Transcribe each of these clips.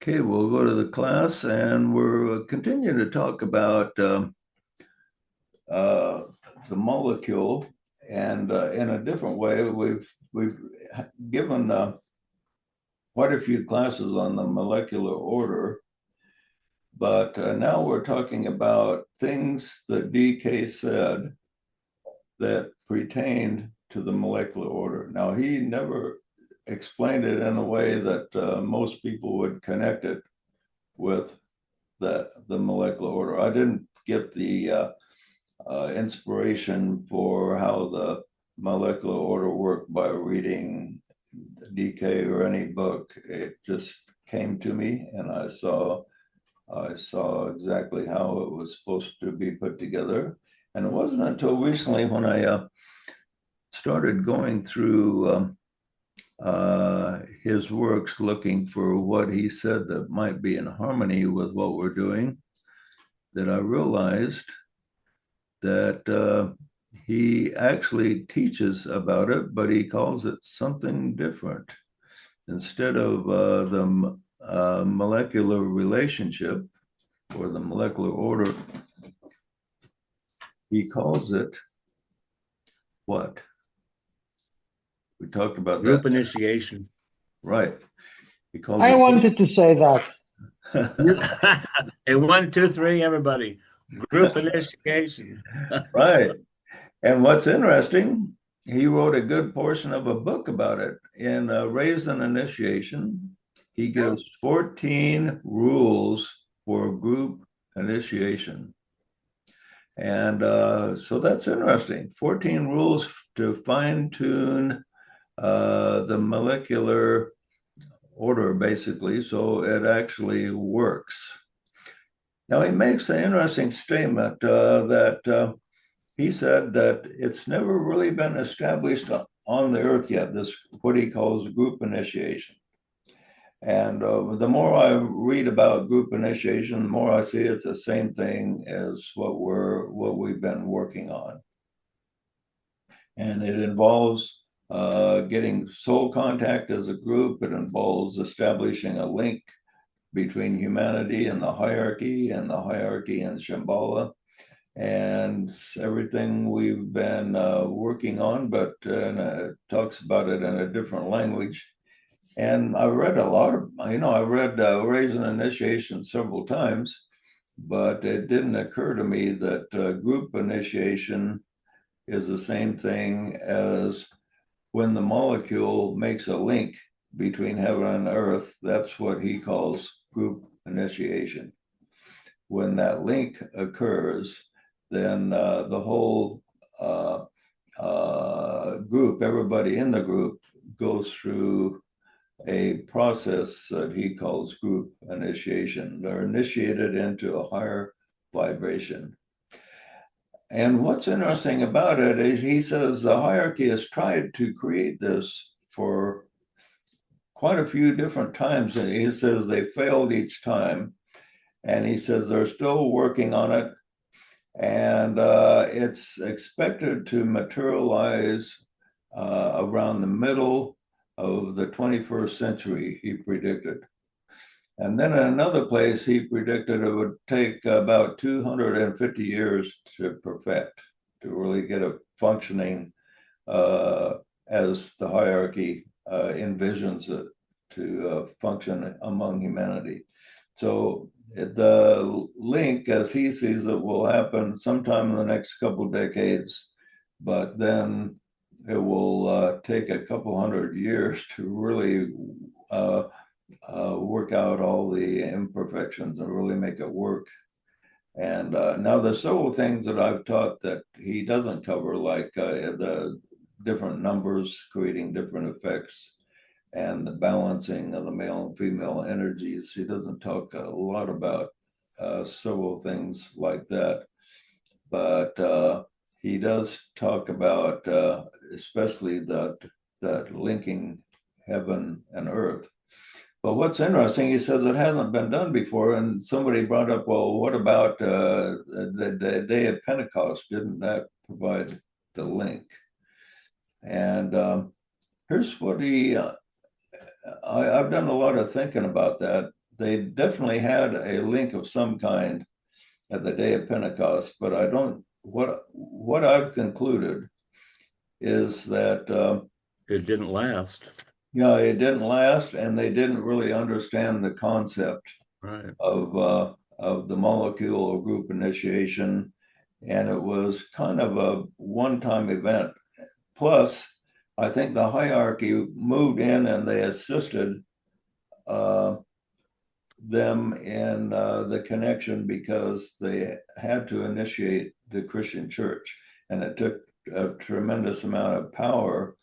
Okay, we'll go to the class and we're continuing to talk about uh, the molecule, and in a different way, we've given quite a few classes on the molecular order, but now we're talking about things that DK said that pertained to the molecular order. Now, he never explained it in a way that most people would connect it with the molecular order. I didn't get the inspiration for how the molecular order worked by reading DK or any book. It just came to me, and I saw exactly how it was supposed to be put together. And it wasn't until recently when I started going through his works, looking for what he said that might be in harmony with what we're doing, that I realized that he actually teaches about it, but he calls it something different. Instead of the molecular relationship or the molecular order, he calls it what? We talked about Group that. initiation. Right. He calls I it. wanted to say that. Hey, 1, 2, 3, everybody. Group initiation. Right. And what's interesting, he wrote a good portion of a book about it. In Raise an Initiation, he gives 14 rules for group initiation. And so that's interesting. 14 rules to fine tune the molecular order, basically, so it actually works. Now, he makes an interesting statement that he said that it's never really been established on the earth yet, this what he calls group initiation. And the more I read about group initiation, the more I see it's the same thing as what we've been working on. And it involves getting soul contact as a group. It involves establishing a link between humanity and the hierarchy and Shambhala, and everything we've been working on, but talks about it in a different language. And I read a lot of, I read Raise an Initiation several times, but it didn't occur to me that group initiation is the same thing as when the molecule makes a link between heaven and earth. That's what he calls group initiation. When that link occurs, then the whole group, everybody in the group, goes through a process that he calls group initiation. They're initiated into a higher vibration. And what's interesting about it is he says the hierarchy has tried to create this for quite a few different times. And he says they failed each time. And he says they're still working on it. And it's expected to materialize around the middle of the 21st century, he predicted. And then in another place, he predicted it would take about 250 years to perfect, to really get it functioning as the hierarchy envisions it to function among humanity. So the link, as he sees it, will happen sometime in the next couple of decades, but then it will take a couple hundred years to really work out all the imperfections and really make it work. And now there's several things that I've taught that he doesn't cover, like the different numbers creating different effects and the balancing of the male and female energies. He doesn't talk a lot about several things like that, but he does talk about especially that linking heaven and earth. But what's interesting, he says it hasn't been done before, and somebody brought up, well, what about the day of Pentecost? Didn't that provide the link? And here's what I've done a lot of thinking about that, they definitely had a link of some kind at the day of Pentecost, but I don't. What I've concluded is that It didn't last. yeah, it didn't last, and they didn't really understand the concept Right. of the molecule or group initiation, and it was kind of a one-time event. Plus, I think the hierarchy moved in and they assisted uh, them in the connection because they had to initiate the Christian church, and it took a tremendous amount of power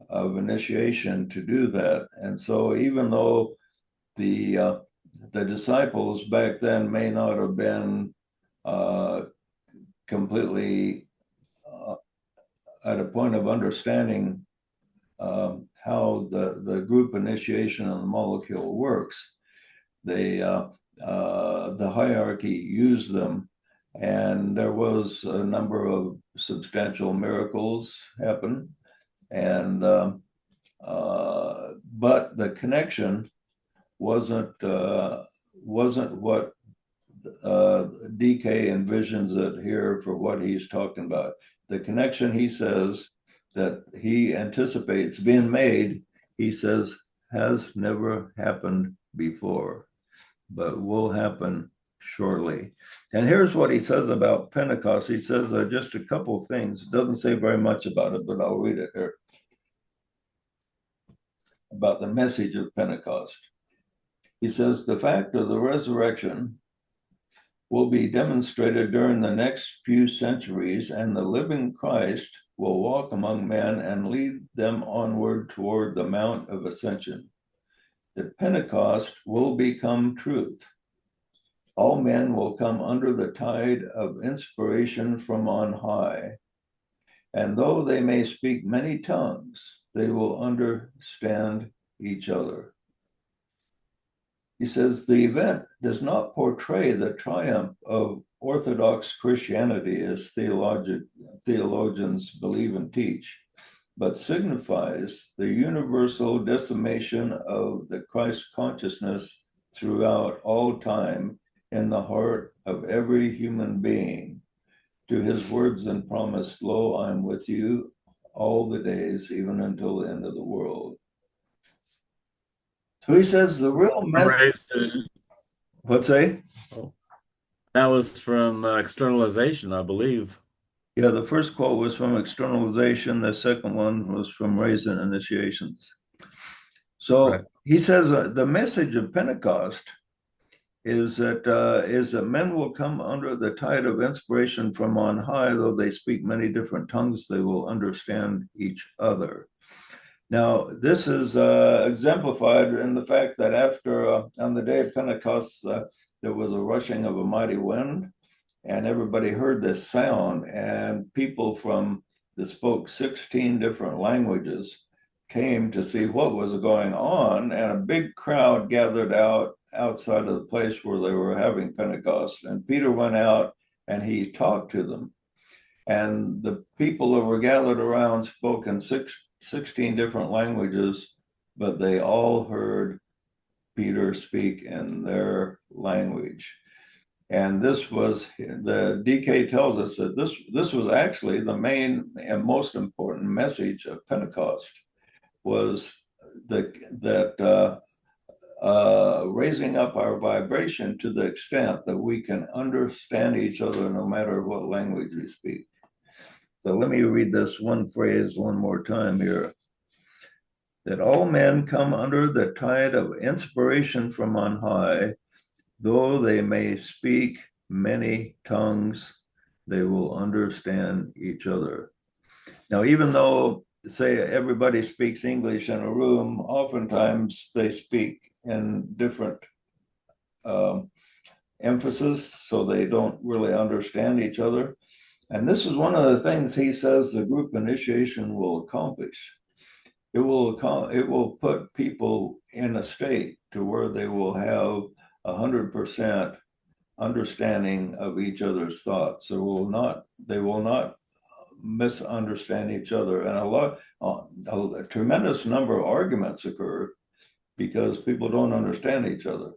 of initiation to do that. And so, even though the disciples back then may not have been uh, completely at a point of understanding how the group initiation of the molecule works, they the hierarchy used them, and there was a number of substantial miracles happen, and but the connection wasn't what DK envisions it here for what he's talking about. The connection, he says, that he anticipates being made, he says, has never happened before, but will happen shortly. And here's what he says about Pentecost. He says just a couple things. It doesn't say very much about it, but I'll read it here. About the message of Pentecost. He says, the fact of the resurrection will be demonstrated during the next few centuries, and the living Christ will walk among men and lead them onward toward the Mount of Ascension. That Pentecost will become truth. All men will come under the tide of inspiration from on high, and though they may speak many tongues, they will understand each other. He says the event does not portray the triumph of Orthodox Christianity as theologians believe and teach, but signifies the universal decimation of the Christ consciousness throughout all time in the heart of every human being. To his words and promise, lo, I'm with you all the days, even until the end of the world. So he says the real message. What's that? Oh, that was from externalization, I believe. Yeah, the first quote was from externalization. The second one was from raising initiations. So Right. he says the message of Pentecost is that men will come under the tide of inspiration from on high, though they speak many different tongues, they will understand each other. Now, this is exemplified in the fact that after, on the day of Pentecost, there was a rushing of a mighty wind, and everybody heard this sound, and people that spoke 16 different languages came to see what was going on, and a big crowd gathered outside of the place where they were having Pentecost. And Peter went out and he talked to them. And the people that were gathered around spoke in 16 different languages, but they all heard Peter speak in their language. And this was, the DK tells us that this was actually the main and most important message of Pentecost, was that raising up our vibration to the extent that we can understand each other no matter what language we speak. So let me read this one phrase one more time here. That all men come under the tide of inspiration from on high, though they may speak many tongues, they will understand each other. Now, even though, say, everybody speaks English in a room, oftentimes they speak in different emphasis, so they don't really understand each other. And this is one of the things he says the group initiation will accomplish. It will put people in a state to where they will have 100% understanding of each other's thoughts. They will not misunderstand each other, and a tremendous number of arguments occur because people don't understand each other.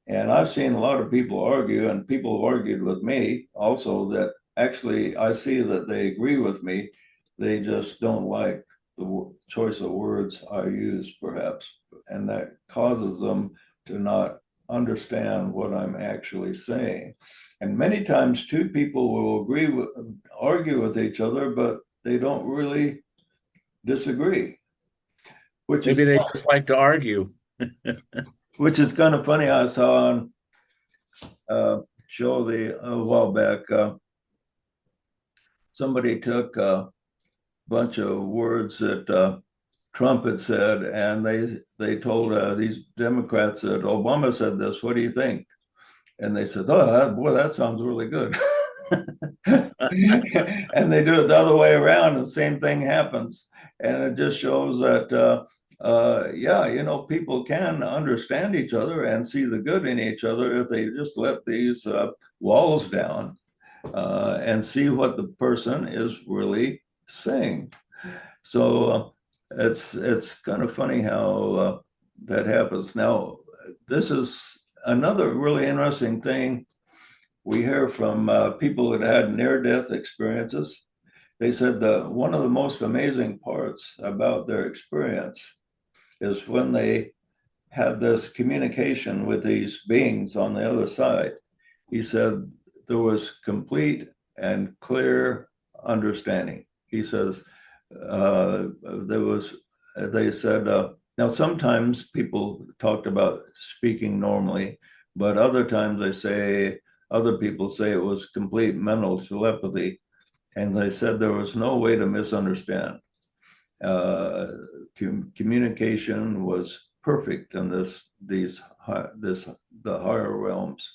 And I've seen a lot of people argue, and people have argued with me also that actually I see that they agree with me. They just don't like the choice of words I use, perhaps. And that causes them to not understand what I'm actually saying. And many times, two people will argue with each other, but they don't really disagree, which is Maybe they just like to argue. kind of funny. I saw on show a while back. Somebody took a bunch of words that Trump had said, and they told these Democrats that Obama said this. What do you think? And they said, "Oh, boy, that sounds really good." And they do it the other way around, and the same thing happens. And it just shows that, yeah, people can understand each other and see the good in each other if they just let these walls down and see what the person is really saying. So it's kind of funny how that happens. Now, this is another really interesting thing we hear from people that had near-death experiences. They said that one of the most amazing parts about their experience is when they had this communication with these beings on the other side. He said there was complete and clear understanding. He says there was, they said, now sometimes people talked about speaking normally, but other times other people say it was complete mental telepathy. And they said there was no way to misunderstand. Uh, Communication was perfect in the higher realms.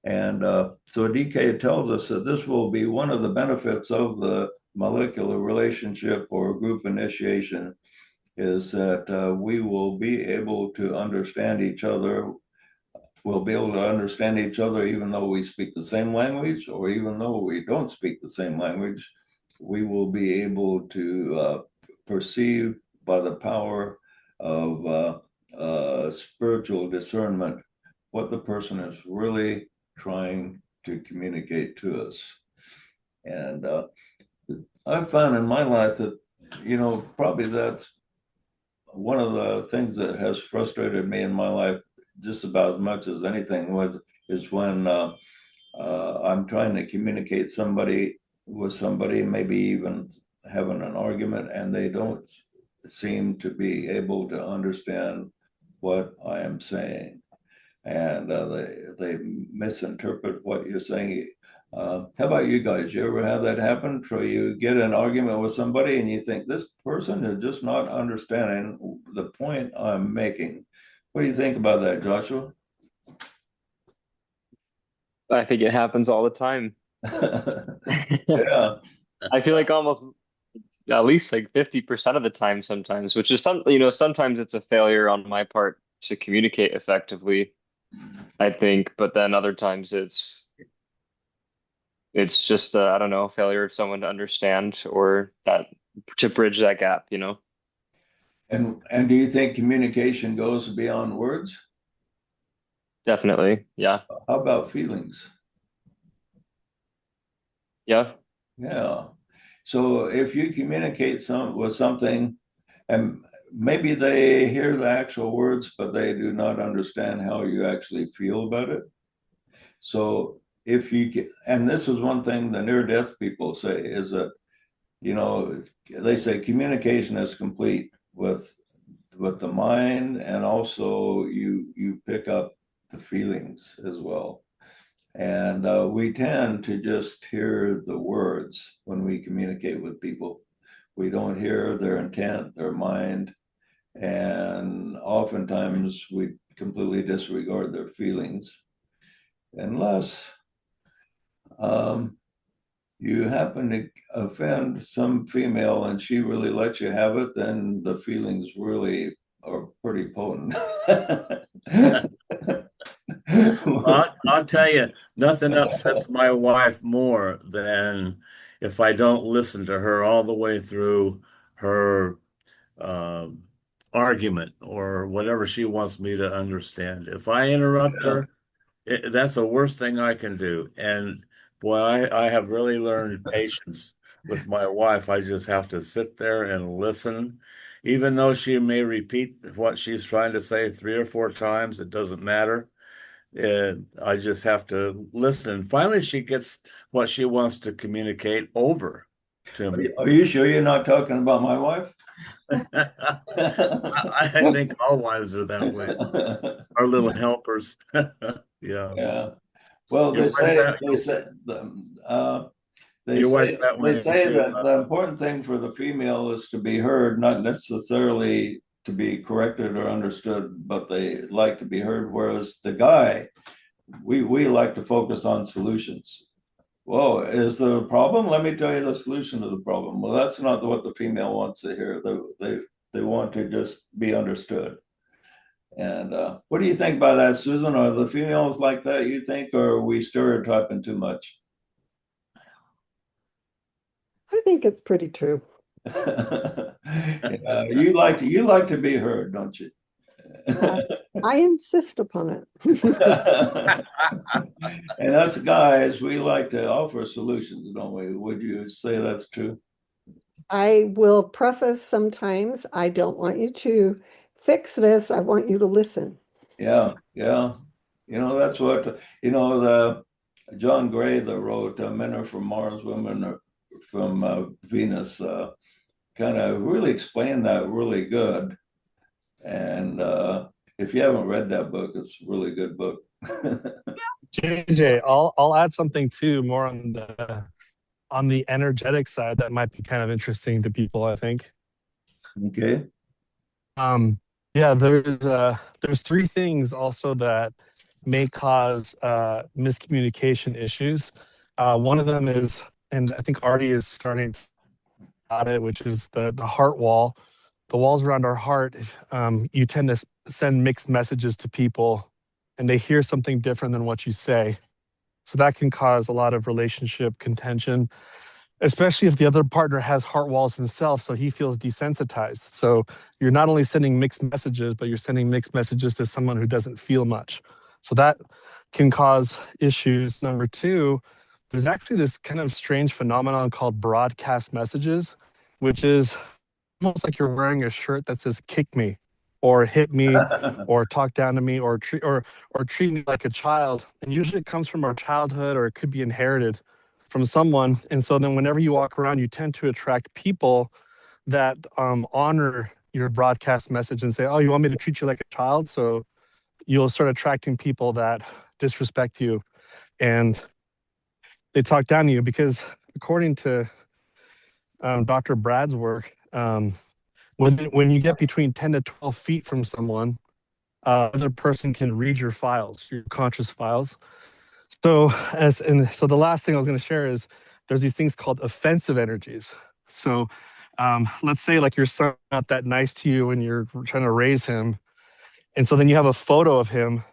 And so DK tells us that this will be one of the benefits of the molecular relationship or group initiation is that we will be able to understand each other. We'll be able to understand each other even though we speak the same language or even though we don't speak the same language. We will be able to perceive by the power of spiritual discernment what the person is really trying to communicate to us. And I've found in my life that, probably that's one of the things that has frustrated me in my life just about as much as anything is when I'm trying to communicate with somebody, maybe even having an argument, and they don't seem to be able to understand what I am saying, and they misinterpret what you're saying. How about you guys? You ever have that happen? So you get in an argument with somebody and you think this person is just not understanding the point I'm making. What do you think about that, Joshua? I think it happens all the time. Yeah, I feel like almost at least like 50% of the time sometimes, which is sometimes it's a failure on my part to communicate effectively, I think, but then other times it's just I don't know, failure of someone to understand or that to bridge that gap. and do you think communication goes beyond words? Definitely. Yeah. How about feelings? Yeah. Yeah. So if you communicate with something, and maybe they hear the actual words, but they do not understand how you actually feel about it. So if you get, and this is one thing the near death people say is that, you know, they say communication is complete with the mind, and also you pick up the feelings as well. And we tend to just hear the words when we communicate with people. We don't hear their intent, their mind, and oftentimes we completely disregard their feelings unless um, you happen to offend some female and she really lets you have it, then the feelings really are pretty potent. I'll tell you, nothing upsets my wife more than if I don't listen to her all the way through her um argument or whatever she wants me to understand. If I interrupt Yeah. her, That's the worst thing I can do. And boy, I have really learned patience with my wife. I just have to sit there and listen. Even though she may repeat what she's trying to say 3 or 4 times, it doesn't matter. And I just have to listen. And finally, she gets what she wants to communicate over to me. Are you sure you're not talking about my wife? I think all wives are that way. Our little helpers. Yeah. Yeah. Well, Your wife's that they your wife's say that they way say too, that the important thing for the female is to be heard, not necessarily to be corrected or understood, but they like to be heard. Whereas the guy, we like to focus on solutions. Well, is there a problem? Let me tell you the solution to the problem. Well, that's not what the female wants to hear. They want to just be understood. And what do you think about that, Susan? Are the females like that, you think, or are we stereotyping too much? I think it's pretty true. You like to be heard, don't you? Uh, I insist upon it. And us guys, we like to offer solutions, don't we? Would you say that's true? I will preface sometimes, I don't want you to fix this. I want you to listen. Yeah, yeah. That's what, the John Gray that wrote Men Are From Mars, Women Are From Venus, kind of really explained that really good. And if you haven't read that book, it's a really good book. JJ, I'll add something too, more on the energetic side that might be kind of interesting to people, I think. Okay. Yeah, there's three things also that may cause miscommunication issues. One of them is, and I think Artie is starting to about it, which is the heart wall. The walls around our heart, you tend to send mixed messages to people and they hear something different than what you say. So that can cause a lot of relationship contention, especially if the other partner has heart walls himself, so he feels desensitized. So you're not only sending mixed messages, but you're sending mixed messages to someone who doesn't feel much. So that can cause issues. Number two, there's actually this kind of strange phenomenon called broadcast messages, which is almost like you're wearing a shirt that says "kick me," or "hit me," or "talk down to me," or treat me like a child. And usually it comes from our childhood, or it could be inherited from someone. And so then whenever you walk around, you tend to attract people that honor your broadcast message and say, "Oh, you want me to treat you like a child?" So you'll start attracting people that disrespect you and they talk down to you because according to Dr. Brad's work, when you get between 10 to 12 feet from someone, other person can read your files, your conscious files. So the last thing I was going to share is there's these things called offensive energies. So let's say like your son not that nice to you and you're trying to raise him, and so then you have a photo of him,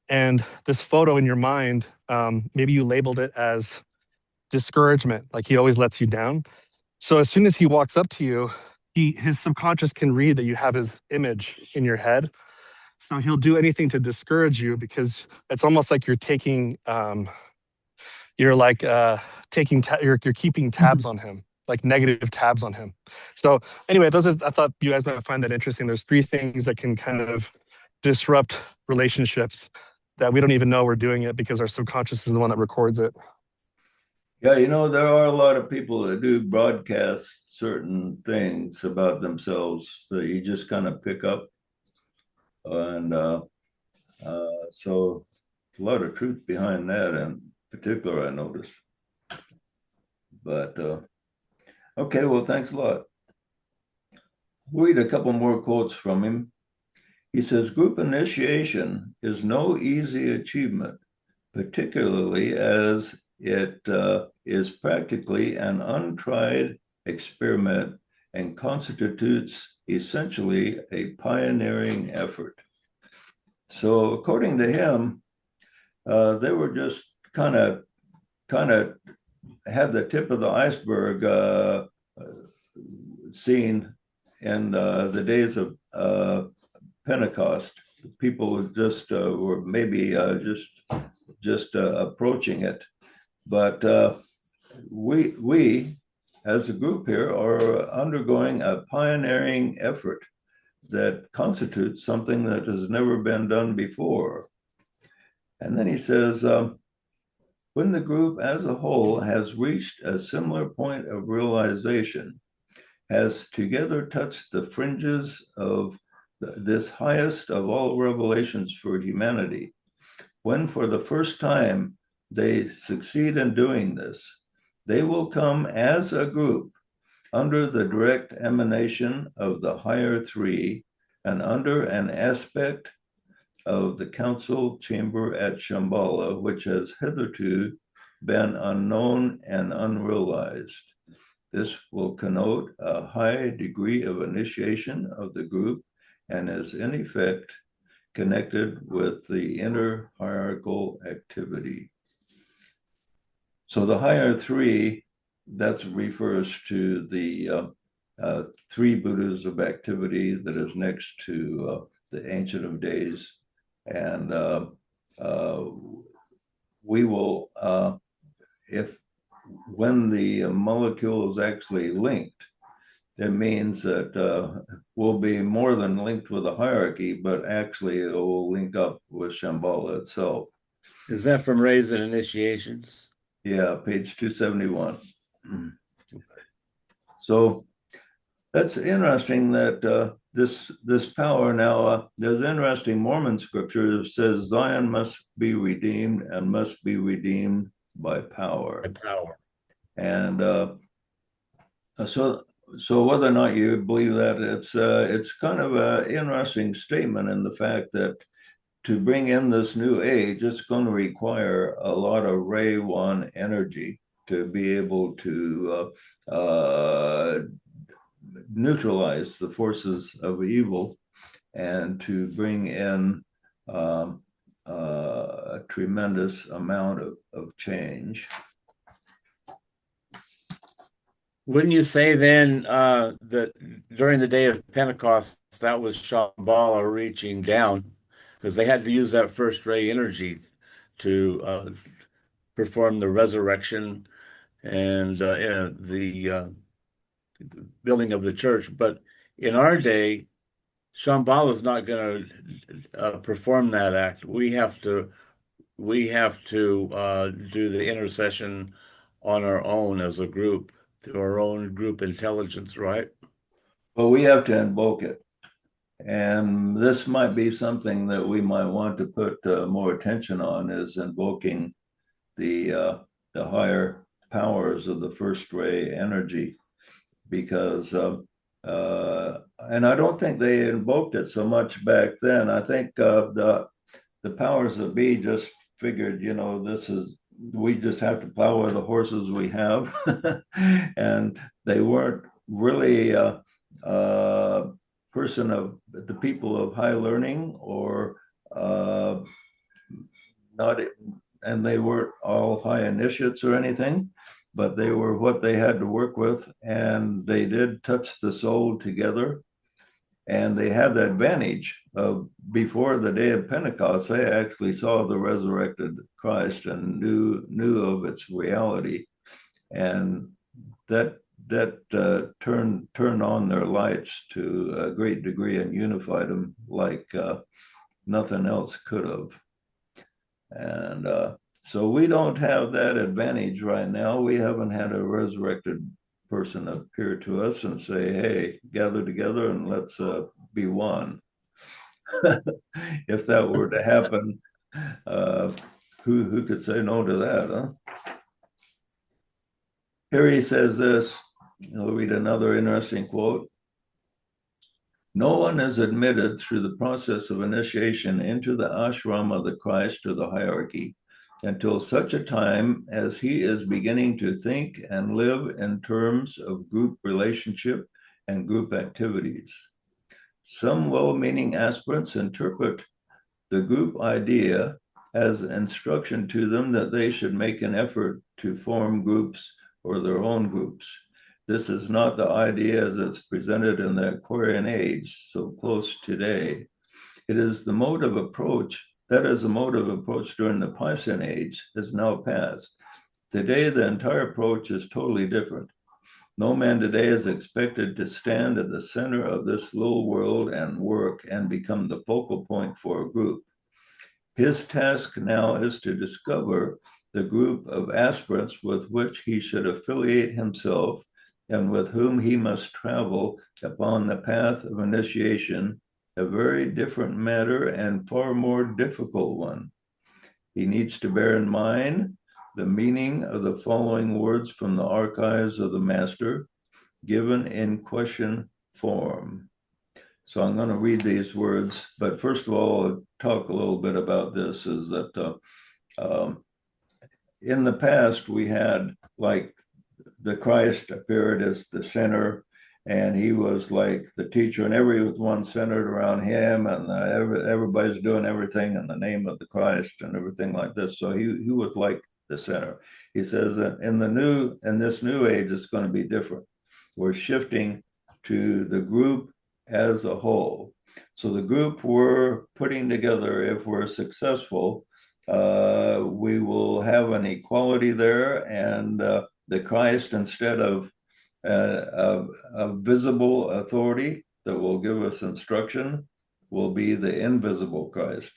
and this photo in your mind, maybe you labeled it as discouragement, like he always lets you down. So as soon as he walks up to you, his subconscious can read that you have his image in your head. So he'll do anything to discourage you because it's almost like you're taking, you're like you're keeping tabs on him, like negative tabs on him. So anyway, I thought you guys might find that interesting. There's three things that can kind of disrupt relationships that we don't even know we're doing it because our subconscious is the one that records it. Yeah, there are a lot of people that do broadcast certain things about themselves that you just kind of pick up. And so a lot of truth behind that in particular, I noticed. But okay, well, thanks a lot. We'll read a couple more quotes from him. He says, group initiation is no easy achievement, particularly as it is practically an untried experiment and constitutes essentially a pioneering effort. So according to him, they were just kind of had the tip of the iceberg seen in the days of Pentecost, people just were maybe just approaching it. But we, as a group here, are undergoing a pioneering effort that constitutes something that has never been done before. And then he says, when the group as a whole has reached a similar point of realization, has together touched the fringes of this highest of all revelations for humanity, when for the first time they succeed in doing this, they will come as a group under the direct emanation of the higher three and under an aspect of the council chamber at Shambhala, which has hitherto been unknown and unrealized. This will connote a high degree of initiation of the group and is in effect connected with the inner hierarchical activity. So the higher three, that refers to the three Buddhas of activity that is next to the Ancient of Days. And we will, when the molecule is actually linked, it means that we'll be more than linked with a hierarchy, but actually it will link up with Shambhala itself. Is that from Rays and Initiations? Yeah, page 271. So that's interesting that this power now, there's interesting Mormon scripture that says Zion must be redeemed and must be redeemed by power. By power. And so whether or not you believe that, it's kind of an interesting statement in the fact that to bring in this new age, it's going to require a lot of Ray 1 energy to be able to neutralize the forces of evil and to bring in a tremendous amount of change. Wouldn't you say then that during the day of Pentecost, that was Shambhala reaching down, because they had to use that first ray energy to perform the resurrection and the building of the church. But in our day, Shambhala is not going to perform that act. We have to do the intercession on our own as a group, through our own group intelligence, right? But we have to invoke it. And this might be something that we might want to put more attention on, is invoking the higher powers of the first ray energy, because and I don't think they invoked it so much back then. I think the powers that be just figured, we just have to plow with the horses we have. And they weren't really person of the people of high learning or not, and they weren't all high initiates or anything, but they were what they had to work with, and they did touch the soul together. And they had the advantage of, before the day of Pentecost, they actually saw the resurrected Christ and knew of its reality, and that turned on their lights to a great degree and unified them like nothing else could have. And so we don't have that advantage right now. We haven't had a resurrected person appear to us and say, hey, gather together and let's be one. If that were to happen, who could say no to that, huh? Here he says this, I'll read another interesting quote. No one is admitted through the process of initiation into the ashram of the Christ or the hierarchy until such a time as he is beginning to think and live in terms of group relationship and group activities. Some well-meaning aspirants interpret the group idea as instruction to them that they should make an effort to form groups or their own groups. This is not the idea as it's presented in the Aquarian age, so close today. It is the mode of approach, that is the mode of approach during the Piscean age, is now past. Today, the entire approach is totally different. No man today is expected to stand at the center of this little world and work and become the focal point for a group. His task now is to discover the group of aspirants with which he should affiliate himself and with whom he must travel upon the path of initiation, a very different matter and far more difficult one. He needs to bear in mind the meaning of the following words from the archives of the master, given in question form. So I'm going to read these words, but first of all, I'll talk a little bit about this, is that in the past, we had like the Christ appeared as the center, and he was like the teacher, and everyone centered around him, and everybody's doing everything in the name of the Christ and everything like this. So he was like the center. He says that in this new age, it's going to be different. We're shifting to the group as a whole. So the group we're putting together, if we're successful, we will have an equality there, and the Christ, instead of a visible authority that will give us instruction, will be the invisible Christ.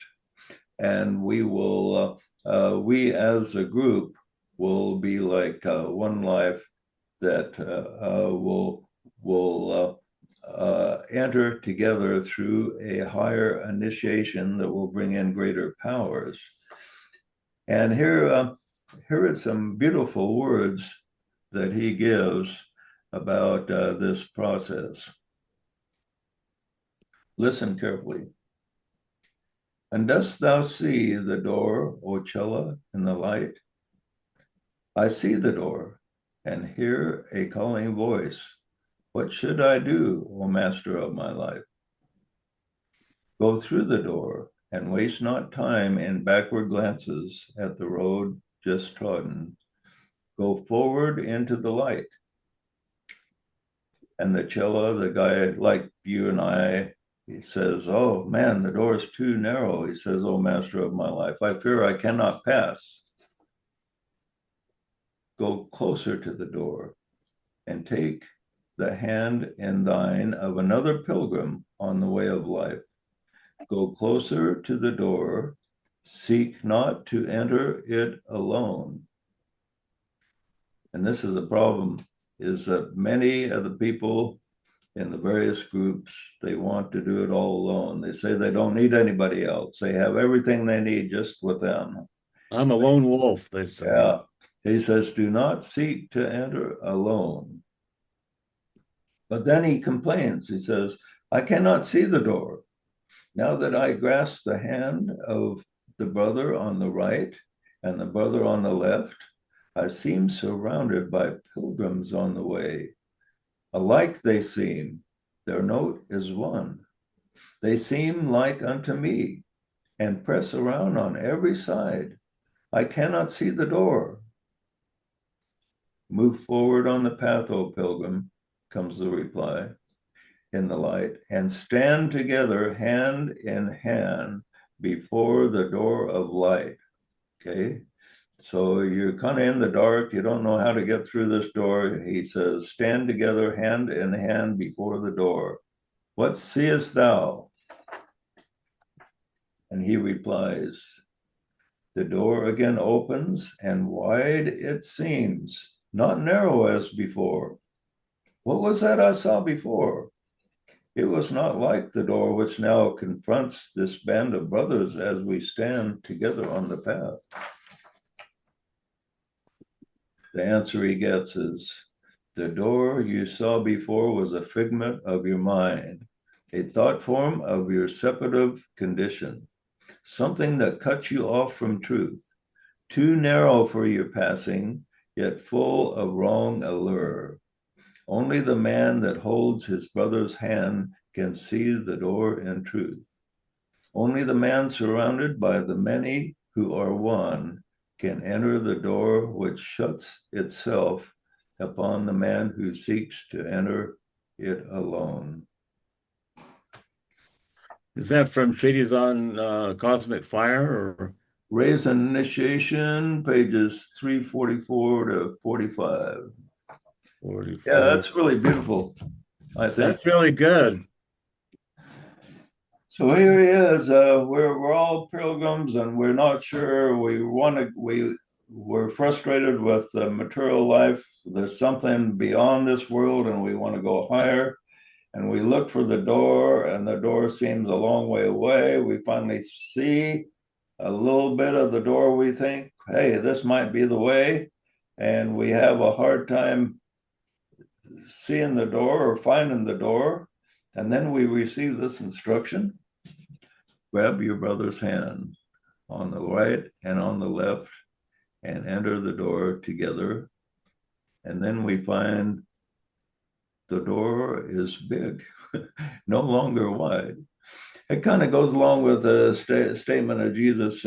And we will, we as a group will be like one life that will enter together through a higher initiation that will bring in greater powers. And here are some beautiful words that he gives about this process. Listen carefully. And dost thou see the door, O Cella, in the light? I see the door and hear a calling voice. What should I do, O master of my life? Go through the door and waste not time in backward glances at the road just trodden. Go forward into the light. And the Cella, the guy like you and I, he says, oh man, the door is too narrow. He says, oh master of my life, I fear I cannot pass. Go closer to the door and take the hand in thine of another pilgrim on the way of life. Go closer to the door, seek not to enter it alone. And this is a problem, is that many of the people in the various groups, they want to do it all alone. They say they don't need anybody else. They have everything they need just with them. I'm a lone wolf, they say. Yeah. He says, do not seek to enter alone. But then he complains. He says, I cannot see the door. Now that I grasp the hand of the brother on the right and the brother on the left, I seem surrounded by pilgrims on the way. Alike they seem, their note is one. They seem like unto me and press around on every side. I cannot see the door. Move forward on the path, O pilgrim, comes the reply in the light, and stand together hand in hand before the door of light. Okay, so you're kind of in the dark, you don't know how to get through this door. He says, stand together hand in hand before the door. What seest thou? And he replies, the door again opens, and wide it seems, not narrow as before. What was that I saw before? It was not like the door which now confronts this band of brothers as we stand together on the path. The answer he gets is, the door you saw before was a figment of your mind, a thought form of your separative condition, something that cut you off from truth, too narrow for your passing, yet full of wrong allure. Only the man that holds his brother's hand can see the door in truth. Only the man surrounded by the many who are one can enter the door which shuts itself upon the man who seeks to enter it alone. Is that from Treaties on Cosmic Fire or Raise an Initiation, pages 344 to 45. Yeah, 44? that's really beautiful, I think. That's really good. So here he is. We're all pilgrims, and we're not sure. We're frustrated with material life. There's something beyond this world, and we want to go higher. And we look for the door, and the door seems a long way away. We finally see a little bit of the door. We think, hey, this might be the way. And we have a hard time seeing the door or finding the door. And then we receive this instruction: grab your brother's hand on the right and on the left and enter the door together. And then we find the door is big, no longer wide. It kind of goes along with the statement of Jesus.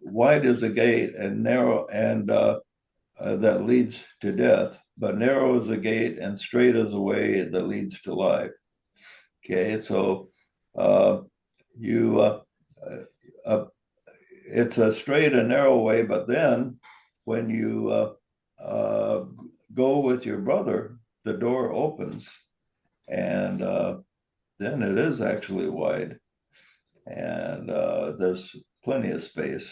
Wide is the gate and narrow, and that leads to death, but narrow is the gate and straight is the way that leads to life. Okay, so it's a straight and narrow way, but then when you go with your brother, the door opens, and then it is actually wide, and there's plenty of space.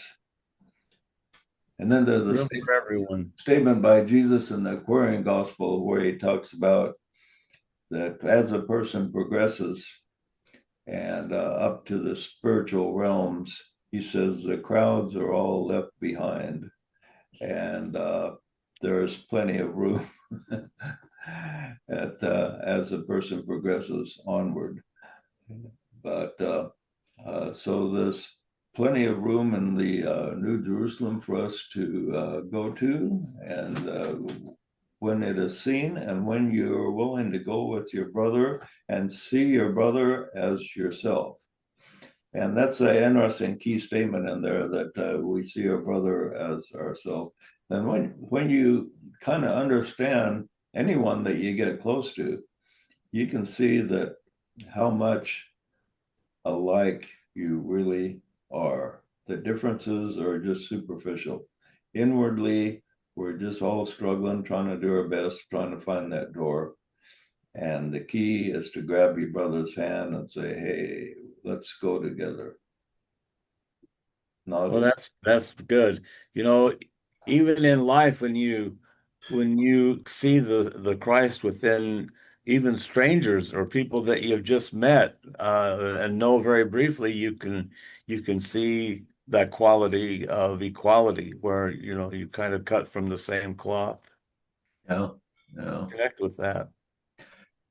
And then there's a For everyone. statement by Jesus in the Aquarian Gospel where he talks about that as a person progresses and up to the spiritual realms, he says the crowds are all left behind, and there's plenty of room as a person progresses onward. But so there's plenty of room in the New Jerusalem for us to go to, and when it is seen, and when you're willing to go with your brother and see your brother as yourself. And that's an interesting key statement in there, that we see our brother as ourselves. And when you kind of understand anyone that you get close to, you can see that how much alike you really are. The differences are just superficial. Inwardly, we're just all struggling, trying to do our best, trying to find that door. And the key is to grab your brother's hand and say, hey, let's go together. Well, that's good. You know, even in life, when you see the Christ within even strangers or people that you've just met and know very briefly, you can see that quality of equality where you kind of cut from the same cloth. Yeah, yeah. Connect with that.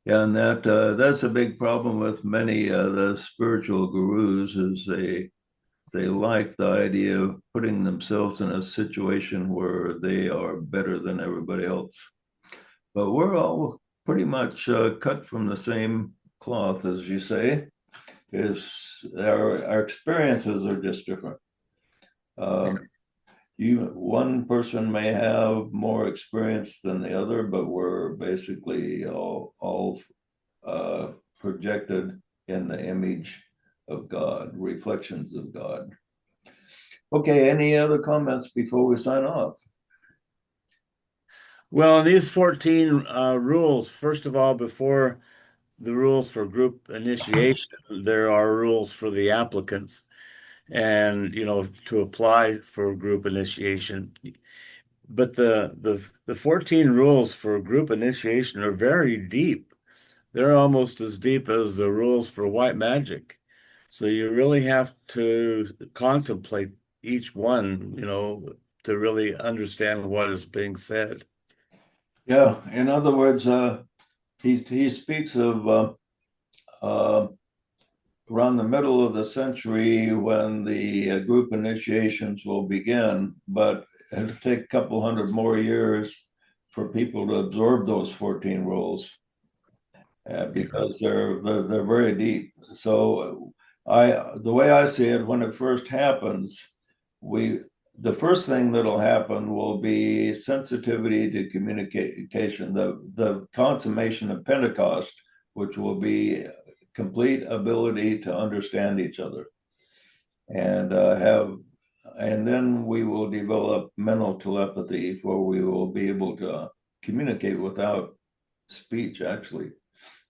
Yeah, and that's a big problem with many the spiritual gurus, is they like the idea of putting themselves in a situation where they are better than everybody else. But we're all pretty much cut from the same cloth, as you say. Is our experiences are just different. One person may have more experience than the other, but we're basically all projected in the image of God, reflections of God. Okay, any other comments before we sign off? Well, these 14 rules, first of all, before the rules for group initiation, there are rules for the applicants and to apply for group initiation. But the 14 rules for group initiation are very deep. They're almost as deep as the rules for white magic. So you really have to contemplate each one, to really understand what is being said. Yeah, in other words, he speaks of around the middle of the century when the group initiations will begin, but it'll take a couple hundred more years for people to absorb those 14 rules because they're very deep. So the way I see it, when it first happens, the first thing that'll happen will be sensitivity to communication, the consummation of Pentecost, which will be complete ability to understand each other, and then we will develop mental telepathy, where we will be able to communicate without speech, actually,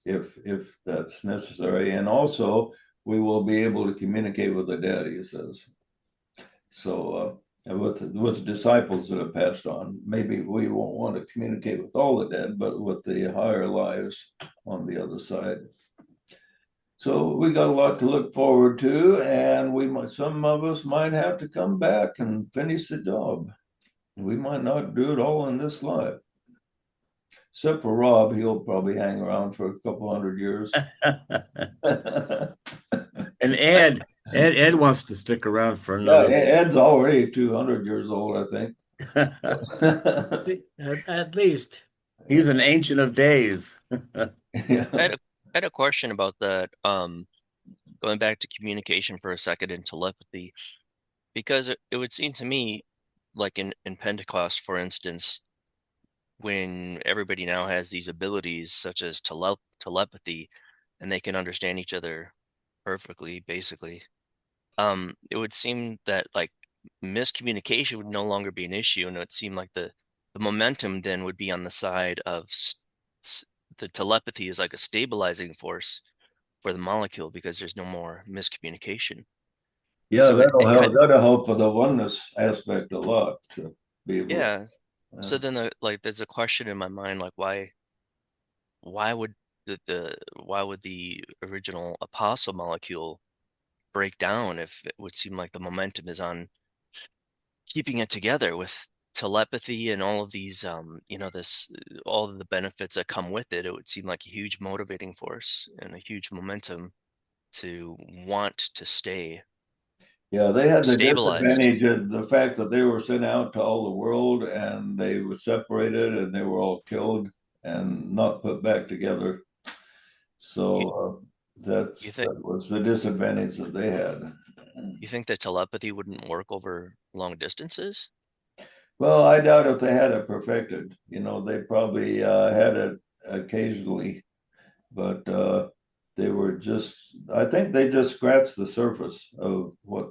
if that's necessary. And also, we will be able to communicate with the dead, he says. So with disciples that have passed on, maybe we won't want to communicate with all the dead, but with the higher lives on the other side. So we got a lot to look forward to, and some of us might have to come back and finish the job. We might not do it all in this life. Except for Rob, he'll probably hang around for a couple hundred years. And Ed wants to stick around for Yeah, another. Ed's already 200 years old, I think. At least. He's an ancient of days. I had a question about that. Going back to communication for a second and telepathy, because it would seem to me, like in Pentecost, for instance, when everybody now has these abilities such as telepathy, and they can understand each other perfectly, basically, it would seem that like miscommunication would no longer be an issue, and it would seem like the momentum then would be on the side of the telepathy is like a stabilizing force for the molecule because there's no more miscommunication. Yeah, So that'll it help. kind That'll help with the oneness aspect a lot, to be able. yeah. So then there's a question in my mind, like why would why would the original apostle molecule break down if it would seem like the momentum is on keeping it together with telepathy and all of these this all of the benefits that come with it? It would seem like a huge motivating force and a huge momentum to want to stay Yeah, they had the stabilized. disadvantage of the fact that they were sent out to all the world, and they were separated, and they were all killed and not put back together. So that was the disadvantage that they had. You think that telepathy wouldn't work over long distances? Well, I doubt if they had it perfected. They probably had it occasionally, but they were just, I think they just scratched the surface of what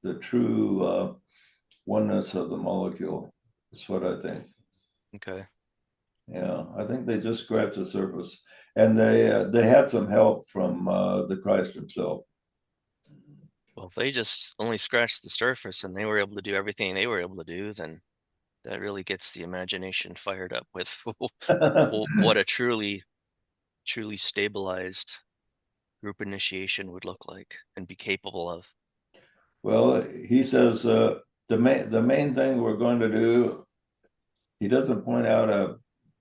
the true oneness of the molecule is, what I think. Okay. Yeah, I think they just scratched the surface, and they had some help from the Christ himself. Well, if they just only scratched the surface and they were able to do everything they were able to do, then that really gets the imagination fired up with what a truly stabilized group initiation would look like and be capable of. Well, he says the main thing we're going to do. He doesn't point out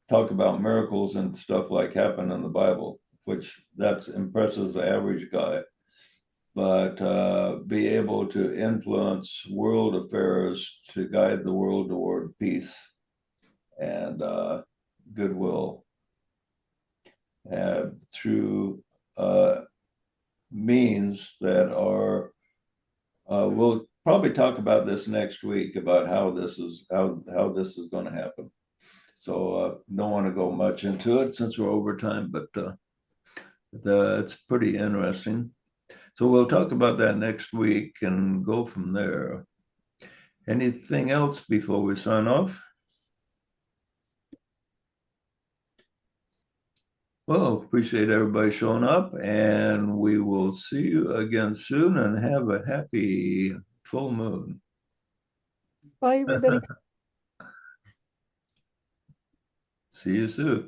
talk about miracles and stuff like happen in the Bible, which that impresses the average guy. But be able to influence world affairs to guide the world toward peace and goodwill through means that are. We'll probably talk about this next week about how this is going to happen. So don't want to go much into it since we're over time, but it's pretty interesting. So we'll talk about that next week and go from there. Anything else before we sign off? Well, appreciate everybody showing up, and we will see you again soon, and have a happy full moon. Bye, everybody. See you soon.